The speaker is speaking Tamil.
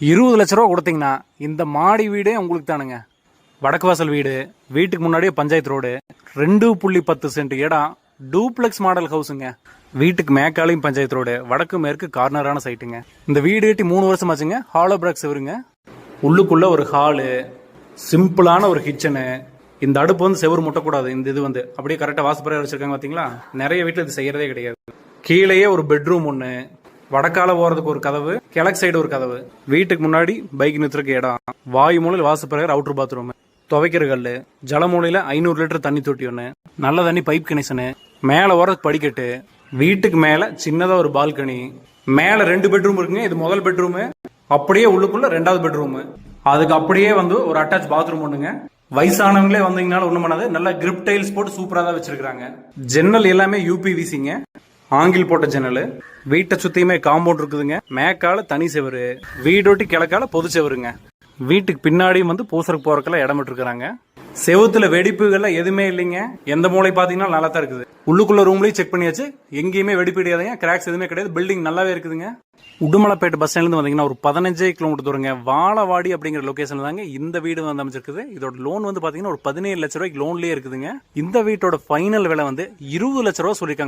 20 லட்ச ரூபா கொடுத்தீங்கன்னா இந்த மாடி வீடே உங்களுக்கு தானுங்க. வடக்கு வாசல் வீடு, வீட்டுக்கு முன்னாடியே பஞ்சாயத்து ரோடு, 2.10 சென்ட் இடம், டூப்ளெக்ஸ் மாடல் ஹவுஸுங்க. வீட்டுக்கு மேக்காலையும் பஞ்சாயத்து ரோடு, வடக்கு மேற்கு கார்னரான சைட்டுங்க. இந்த வீடு கட்டி 3 வருஷம் ஆச்சுங்க. ஹாலோ பிராக் செவருங்க. உள்ளுக்குள்ள ஒரு ஹாலு, சிம்பிளான ஒரு கிச்சனு. இந்த அடுப்பு வந்து செவரு முட்டக்கூடாது. இந்த இது வந்து அப்படியே கரெக்டாக வாசப்பறையாக வச்சிருக்காங்க பார்த்தீங்களா. நிறைய வீட்டில் இது செய்யறதே கிடையாது. கீழேயே ஒரு பெட்ரூம் ஒன்று, வடக்கால போறதுக்கு ஒரு கதவு, கிழக்கு சைடு ஒரு கதவு, வீட்டுக்கு முன்னாடி பைக் நிறுத்துறதுக்கு இடம், வாயு மூலையில் வாசப்பறையர், அவுட்டர் பாத்ரூம், துவைக்கிற கல், ஜலமூலையில் 500 லிட்டர் தண்ணி தொட்டி ஒன்று, நல்ல தண்ணி பைப் கனெக்ஷனு, மேலே வரதுக்கு படிக்கட்டு, வீட்டுக்கு மேலே சின்னதாக ஒரு பால்கனி, மேலே 2 பெட்ரூம் இருக்குங்க. இது முதல் பெட்ரூமு. அப்படியே உள்ளுக்குள்ள 2வது பெட்ரூமு. அதுக்கு அப்படியே வந்து ஒரு அட்டாச் பாத்ரூம் ஒண்ணுங்க. வயசானவங்களே வந்தீங்கனால ஒண்ணும் பண்ணாது. நல்ல கிரிப் டைல்ஸ் போட்டு சூப்பரா தான் வச்சிருக்காங்க. ஜன்னல் எல்லாமே யூபிவிசிங்க, ஆங்கில் போட்ட ஜன்னல். வீட்டை சுத்தியுமே காம்பவுண்ட் இருக்குதுங்க. மேக்கால தனி செவரு, வீடொட்டி கிழக்கால பொது செவருங்க. வீட்டுக்கு பின்னாடியும் வந்து பூசருக்கு போறதுக்கெல்லாம் இடம் விட்டுருக்காங்க. செவுத்துல வெடிப்புகள்ல எதுவுமே இல்லைங்க. எந்த மூளை பாத்தீங்கன்னா நல்லா தான் இருக்குது. உள்ளுக்குள்ள ரூம்லயும் செக் பண்ணியாச்சு, எங்கேயுமே வெடிப்பு கிடையாதுங்க. கிராக்ஸ் எதுவுமே கிடையாது. பில்டிங் நல்லாவே இருக்குதுங்க. உடுமலைப்பேட்டை பஸ் ஸ்டாண்ட்ல இருந்து வந்தீங்கன்னா ஒரு 15 கிலோமீட்டர் தூரங்க. வாழவாடி அப்படிங்கிற லொகேஷன் தாங்க இந்த வீடு வந்து அமைச்சிருக்குது. இதோட லோன் வந்து பாத்தீங்கன்னா ஒரு 17 லட்ச ரூபாய்க்கு லோன்லயே இருக்குதுங்க. இந்த வீட்டோட ஃபைனல் விலை வந்து 20 லட்ச ரூபா சொல்லிருக்காங்க.